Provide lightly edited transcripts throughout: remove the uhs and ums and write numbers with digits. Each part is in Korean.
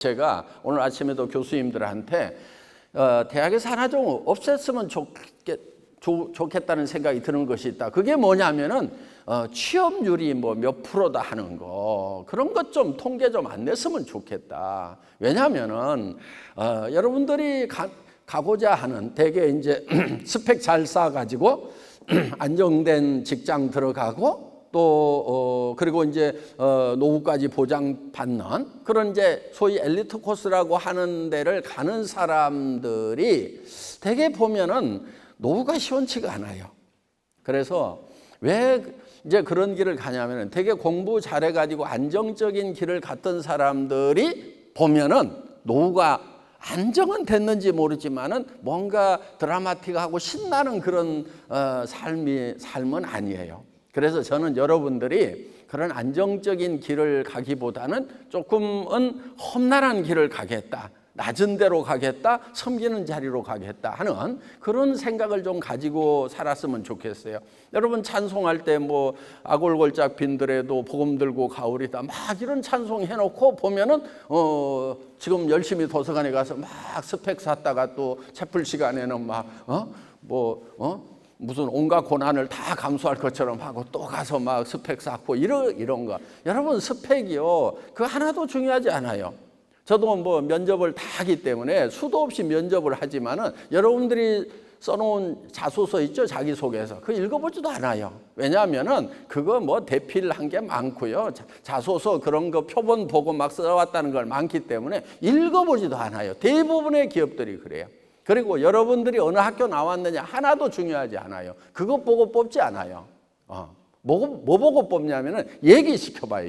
제가 오늘 아침에도 교수님들한테 대학에서 하나 좀 없앴으면 좋겠다는 생각이 드는 것이 있다. 그게 뭐냐면은 취업률이 뭐 몇 프로다 하는 거, 그런 것 좀 통계 좀 안 냈으면 좋겠다. 왜냐하면은 여러분들이 가고자 하는 대개 이제 스펙 잘 쌓아가지고 안정된 직장 들어가고 또 그리고 이제 노후까지 보장받는 그런 이제 소위 엘리트 코스라고 하는 데를 가는 사람들이 대개 보면은 노후가 시원치가 않아요. 그래서 왜 이제 그런 길을 가냐면은 되게 공부 잘해가지고 안정적인 길을 갔던 사람들이 보면은 노후가 안정은 됐는지 모르지만은 뭔가 드라마틱하고 신나는 그런 삶은 아니에요. 그래서 저는 여러분들이 그런 안정적인 길을 가기보다는 조금은 험난한 길을 가겠다, 낮은 데로 가겠다, 섬기는 자리로 가겠다 하는 그런 생각을 좀 가지고 살았으면 좋겠어요. 여러분 찬송할 때 뭐 아골골짝 빈들에도 복음 들고 가오리다 막 이런 찬송 해놓고 보면은 지금 열심히 도서관에 가서 막 스펙 샀다가 또 채플 시간에는 막 무슨 온갖 고난을 다 감수할 것처럼 하고 또 가서 막 스펙 쌓고 이런 거. 여러분 스펙이요, 그 하나도 중요하지 않아요. 저도 뭐 면접을 다 하기 때문에 수도 없이 면접을 하지만은 여러분들이 써놓은 자소서 있죠, 자기소개서. 그거 읽어보지도 않아요. 왜냐하면은 그거 뭐 대필한 게 많고요. 자소서 그런 거 표본 보고 막 써왔다는 걸 많기 때문에 읽어보지도 않아요. 대부분의 기업들이 그래요. 그리고 여러분들이 어느 학교 나왔느냐 하나도 중요하지 않아요. 그것 보고 뽑지 않아요. 뭐 보고 뽑냐면은 얘기시켜봐요.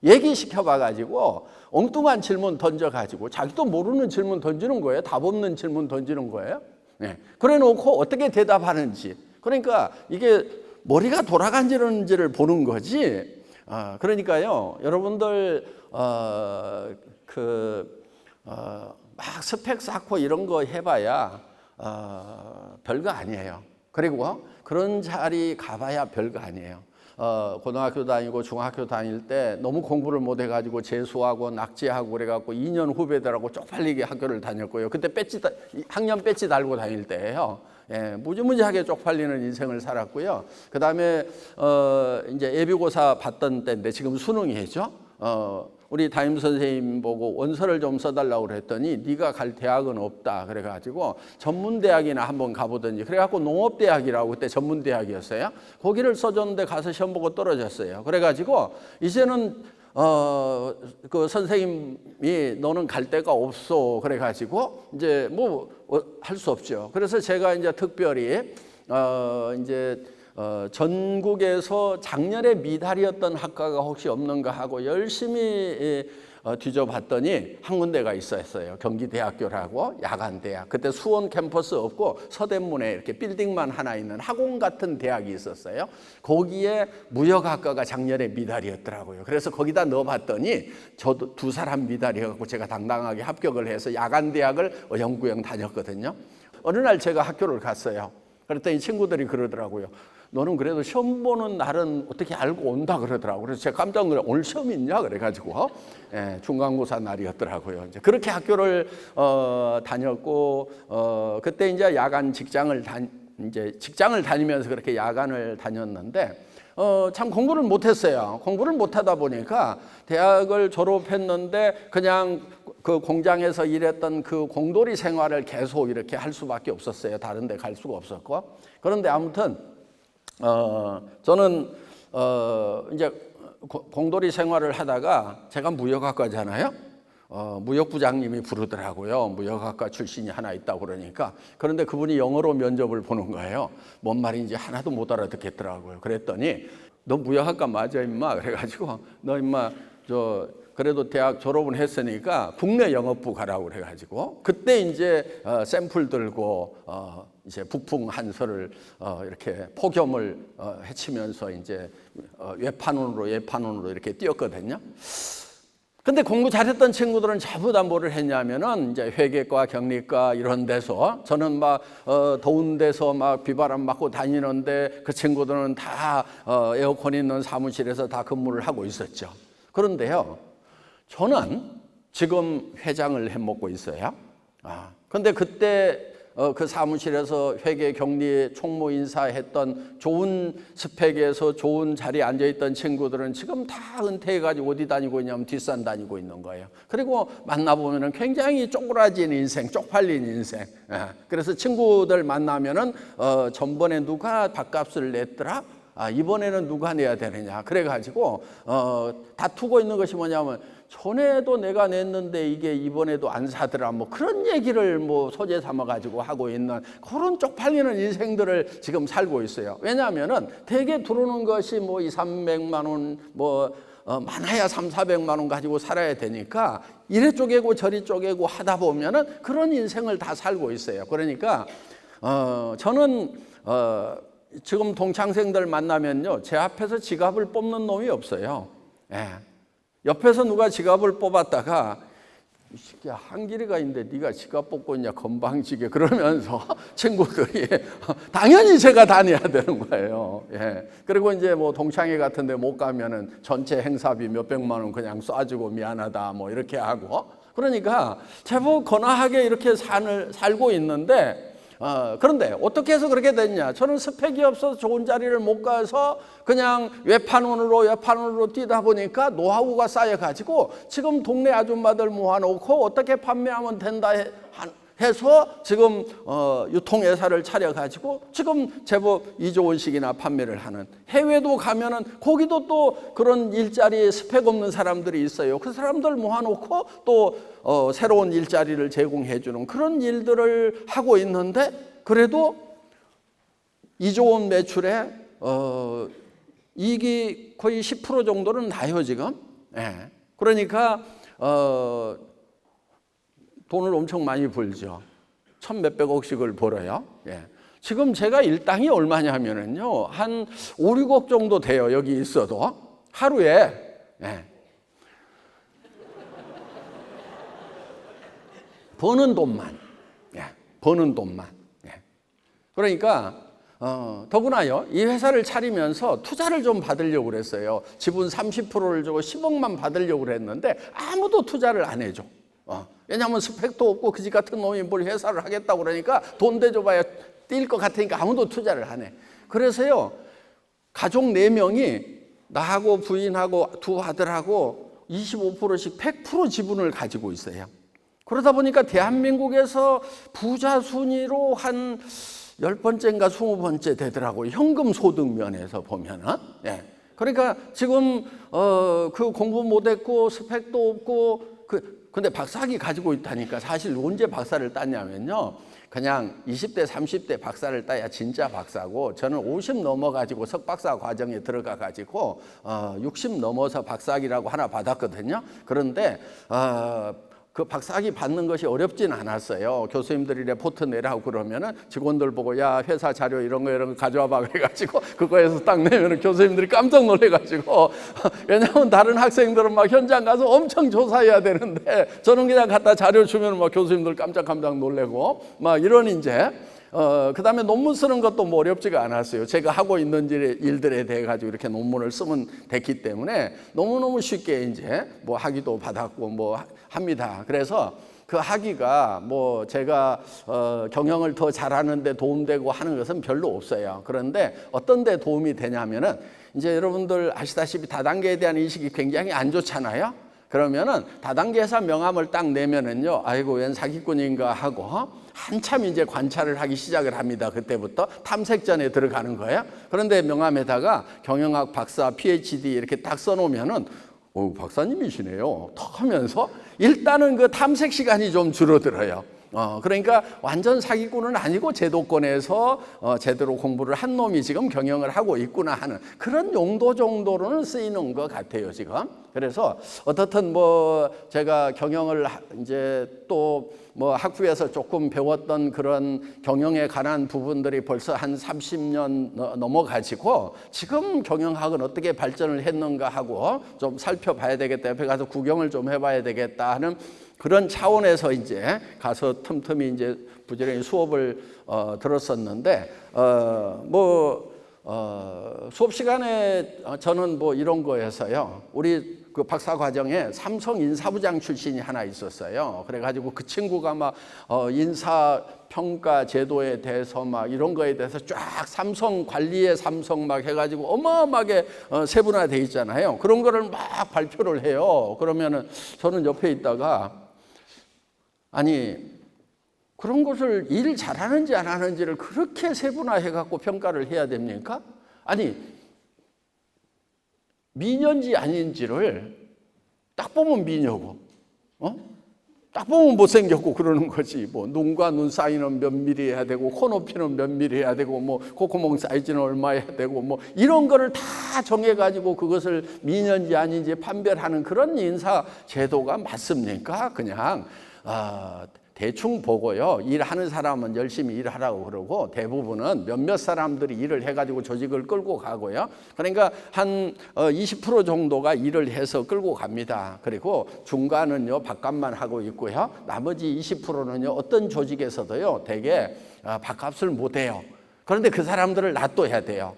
얘기시켜봐가지고 엉뚱한 질문 던져가지고 자기도 모르는 질문 던지는 거예요. 답 없는 질문 던지는 거예요. 네. 그래 놓고 어떻게 대답하는지. 그러니까 이게 머리가 돌아가는지를 보는 거지. 그러니까요. 여러분들 막 스펙 쌓고 이런 거 해봐야 별거 아니에요. 그리고 그런 자리 가봐야 별거 아니에요. 고등학교 다니고 중학교 다닐 때 너무 공부를 못 해가지고 재수하고 낙제하고 그래갖고 2년 후배들하고 쪽팔리게 학교를 다녔고요. 그때 학년 배지 달고 다닐 때예요. 예, 무지무지하게 쪽팔리는 인생을 살았고요. 그 다음에 이제 예비고사 봤던 때인데 지금 수능이죠. 우리 담임 선생님 보고 원서를 좀 써달라고 그랬더니 네가 갈 대학은 없다 그래가지고 전문대학이나 한번 가보든지, 그래갖고 농업대학이라고 그때 전문대학이었어요. 거기를 써줬는데 가서 시험 보고 떨어졌어요. 그래가지고 이제는 그 선생님이 너는 갈 데가 없어 그래가지고 이제 뭐 할 수 없죠. 그래서 제가 이제 특별히 전국에서 작년에 미달이었던 학과가 혹시 없는가 하고 열심히 뒤져봤더니 한 군데가 있었어요. 경기대학교라고 야간대학. 그때 수원 캠퍼스 없고 서대문에 이렇게 빌딩만 하나 있는 학원 같은 대학이 있었어요. 거기에 무역학과가 작년에 미달이었더라고요. 그래서 거기다 넣어봤더니 저도 두 사람 미달이었고 제가 당당하게 합격을 해서 야간대학을 어영부영 다녔거든요. 어느 날 제가 학교를 갔어요. 그랬더니 친구들이 그러더라고요. 너는 그래도 시험 보는 날은 어떻게 알고 온다 그러더라고요. 그래서 제가 깜짝 놀라 오늘 시험 있냐 그래가지고 중간고사 날이었더라고요. 이제 그렇게 학교를 다녔고 그때 이제 야간 직장을 다니면서 그렇게 야간을 다녔는데 참 공부를 못했어요. 공부를 못하다 보니까 대학을 졸업했는데 그냥 그 공장에서 일했던 그 공돌이 생활을 계속 이렇게 할 수밖에 없었어요. 다른 데 갈 수가 없었고. 그런데 아무튼 저는 이제 공돌이 생활을 하다가 제가 무역학과잖아요. 무역부장님이 부르더라고요. 무역학과 출신이 하나 있다고 그러니까. 그런데 그분이 영어로 면접을 보는 거예요. 뭔 말인지 하나도 못 알아듣겠더라고요. 그랬더니 너 무역학과 맞아 임마 그래가지고 너 임마 그래도 대학 졸업은 했으니까 국내 영업부 가라고 그래가지고 그때 이제 샘플 들고 이제 북풍 한서를 이렇게 폭염을 헤치면서 이제 외판원으로 이렇게 뛰었거든요. 근데 공부 잘했던 친구들은 전부 다 뭐를 했냐면은 이제 회계과, 경리과 이런 데서, 저는 막 더운 데서 막 비바람 맞고 다니는데 그 친구들은 다 에어컨 있는 사무실에서 다 근무를 하고 있었죠. 그런데요, 저는 지금 회장을 해먹고 있어요. 근데 그때 그 사무실에서 회계 격리 총무 인사했던 좋은 스펙에서 좋은 자리에 앉아있던 친구들은 지금 다 은퇴해가지고 어디 다니고 있냐면 뒷산 다니고 있는 거예요. 그리고 만나보면은 굉장히 쪼그라진 인생, 쪽팔린 인생. 그래서 친구들 만나면은 전번에 누가 밥값을 냈더라? 이번에는 누가 내야 되느냐. 그래가지고 다투고 있는 것이 뭐냐면 전에도 내가 냈는데 이게 이번에도 안 사더라. 뭐 그런 얘기를 뭐 소재 삼아 가지고 하고 있는 그런 쪽팔리는 인생들을 지금 살고 있어요. 왜냐하면은 대개 들어오는 것이 뭐 2, 300만 원, 뭐 많아야 3, 400만 원 가지고 살아야 되니까 이래 쪼개고 저리 쪼개고 하다 보면은 그런 인생을 다 살고 있어요. 그러니까 저는 지금 동창생들 만나면요, 제 앞에서 지갑을 뽑는 놈이 없어요. 예. 옆에서 누가 지갑을 뽑았다가 이 새끼야 한길이가 있는데 네가 지갑 뽑고 있냐 건방지게 그러면서 친구들이 당연히 제가 다녀야 되는 거예요. 예. 그리고 이제 뭐 동창회 같은 데 못 가면은 전체 행사비 몇백만 원 그냥 쏴주고 미안하다 뭐 이렇게 하고, 그러니까 제법 거나하게 이렇게 살고 있는데 그런데 어떻게 해서 그렇게 됐냐? 저는 스펙이 없어서 좋은 자리를 못 가서 그냥 외판으로 뛰다 보니까 노하우가 쌓여가지고 지금 동네 아줌마들 모아놓고 어떻게 판매하면 된다 해서 지금 유통회사를 차려가지고 지금 제법 2조 원씩이나 판매를 하는, 해외도 가면은 거기도 또 그런 일자리에 스펙 없는 사람들이 있어요. 그 사람들 모아놓고 또 새로운 일자리를 제공해주는 그런 일들을 하고 있는데, 그래도 2조 원 매출에 이익이 거의 10% 정도는 나요 지금. 예. 그러니까 돈을 엄청 많이 벌죠. 1,몇백억씩을 벌어요. 예. 지금 제가 일당이 얼마냐 하면은요, 한 5, 6억 정도 돼요. 여기 있어도. 하루에. 예. 버는 돈만. 예. 버는 돈만. 예. 그러니까, 더구나요, 이 회사를 차리면서 투자를 좀 받으려고 그랬어요. 지분 30%를 주고 10억만 받으려고 그랬는데 아무도 투자를 안 해줘. 왜냐하면 스펙도 없고 그지 같은 놈이 뭘 회사를 하겠다고 그러니까 돈 대줘봐야 뛸 것 같으니까 아무도 투자를 안 해. 그래서요, 가족 4명이 나하고 부인하고 두 아들하고 25%씩 100% 지분을 가지고 있어요. 그러다 보니까 대한민국에서 부자 순위로 한 10번째인가 20번째 되더라고요. 현금 소득 면에서 보면은. 예. 그러니까 지금 그 공부 못했고 스펙도 없고 근데 박사학위 가지고 있다니까. 사실 언제 박사를 땄냐면요, 그냥 20대 30대 박사를 따야 진짜 박사고, 저는 50 넘어가지고 석박사 과정에 들어가가지고 60 넘어서 박사학위라고 하나 받았거든요. 그런데 그 박사학위 받는 것이 어렵진 않았어요. 교수님들이 레포트 내라고 그러면은 직원들 보고 야 회사 자료 이런 거 가져와 봐 그래가지고 그거에서 딱 내면은 교수님들이 깜짝 놀래가지고 왜냐하면 다른 학생들은 막 현장 가서 엄청 조사해야 되는데 저는 그냥 갖다 자료 주면 막 교수님들 깜짝 놀래고 막 이런 이제 그 다음에 논문 쓰는 것도 뭐 어렵지가 않았어요. 제가 하고 있는 일들에 대해 가지고 이렇게 논문을 쓰면 됐기 때문에 너무너무 쉽게 이제 뭐 학위도 받았고 뭐 합니다. 그래서 그 학위가 뭐 제가 경영을 더 잘하는데 도움되고 하는 것은 별로 없어요. 그런데 어떤 데 도움이 되냐면은 이제 여러분들 아시다시피 다단계에 대한 인식이 굉장히 안 좋잖아요. 그러면은 다단계 회사 명함을 딱 내면은요, 아이고 웬 사기꾼인가 하고 한참 이제 관찰을 하기 시작을 합니다. 그때부터 탐색전에 들어가는 거예요. 그런데 명함에다가 경영학 박사, PhD 이렇게 딱 써놓으면은 박사님이시네요 탁 하면서 일단은 그 탐색 시간이 좀 줄어들어요. 그러니까 완전 사기꾼은 아니고 제도권에서 제대로 공부를 한 놈이 지금 경영을 하고 있구나 하는 그런 용도 정도로는 쓰이는 것 같아요 지금. 그래서 어떻든 뭐 제가 경영을 이제 또 뭐 학부에서 조금 배웠던 그런 경영에 관한 부분들이 벌써 한 30년 넘어가지고 지금 경영학은 어떻게 발전을 했는가 하고 좀 살펴봐야 되겠다, 옆에 가서 구경을 좀 해봐야 되겠다 하는 그런 차원에서 이제 가서 틈틈이 이제 부지런히 수업을 들었었는데 수업 시간에 저는 뭐 이런 거에서요, 우리 그 박사 과정에 삼성 인사부장 출신이 하나 있었어요. 그래가지고 그 친구가 막 인사 평가 제도에 대해서 막 이런 거에 대해서 쫙 삼성 관리의 삼성 막 해가지고 어마어마하게 세분화돼 있잖아요. 그런 거를 막 발표를 해요. 그러면은 저는 옆에 있다가 아니 그런 것을 일 잘하는지 안 하는지를 그렇게 세분화해 갖고 평가를 해야 됩니까? 아니 미녀인지 아닌지를 딱 보면 미녀고, 딱 보면 못생겼고 그러는 거지. 뭐 눈과 눈 사이는 몇 미리 해야 되고 코 높이는 몇 미리 해야 되고 뭐 콧구멍 사이즈는 얼마 해야 되고 뭐 이런 거를 다 정해가지고 그것을 미녀인지 아닌지 판별하는 그런 인사 제도가 맞습니까? 그냥 대충 보고요. 일하는 사람은 열심히 일하라고 그러고 대부분은 몇몇 사람들이 일을 해가지고 조직을 끌고 가고요. 그러니까 한 20% 정도가 일을 해서 끌고 갑니다. 그리고 중간은요 밥값만 하고 있고요. 나머지 20%는요 어떤 조직에서도요 대개 밥값을 못 해요. 그런데 그 사람들을 놔둬야 돼요.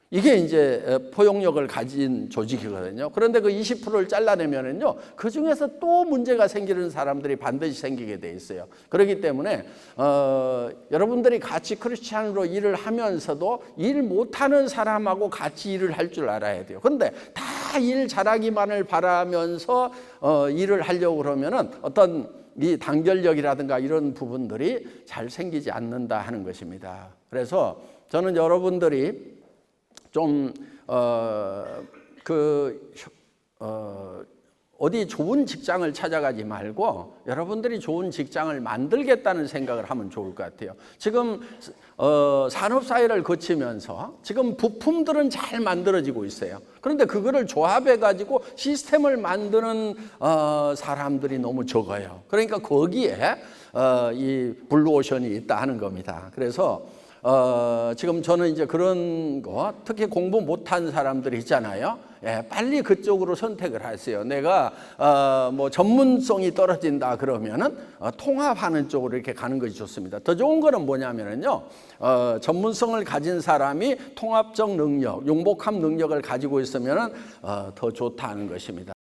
이게 이제 포용력을 가진 조직이거든요. 그런데 그 20%를 잘라내면은요, 그 중에서 또 문제가 생기는 사람들이 반드시 생기게 돼 있어요. 그렇기 때문에, 여러분들이 같이 크리스찬으로 일을 하면서도 일 못하는 사람하고 같이 일을 할 줄 알아야 돼요. 그런데 다 일 잘하기만을 바라면서 일을 하려고 그러면은 어떤 이 단결력이라든가 이런 부분들이 잘 생기지 않는다 하는 것입니다. 그래서 저는 여러분들이 좀 어디 좋은 직장을 찾아가지 말고 여러분들이 좋은 직장을 만들겠다는 생각을 하면 좋을 것 같아요. 지금 산업사회를 거치면서 지금 부품들은 잘 만들어지고 있어요. 그런데 그거를 조합해 가지고 시스템을 만드는 사람들이 너무 적어요. 그러니까 거기에 이 블루오션이 있다 하는 겁니다. 그래서 지금 저는 이제 그런 거, 특히 공부 못한 사람들이 있잖아요. 예, 빨리 그쪽으로 선택을 하세요. 내가 뭐 전문성이 떨어진다 그러면은 통합하는 쪽으로 이렇게 가는 것이 좋습니다. 더 좋은 거는 뭐냐면은요, 전문성을 가진 사람이 통합적 능력, 융복합 능력을 가지고 있으면은 더 좋다는 것입니다.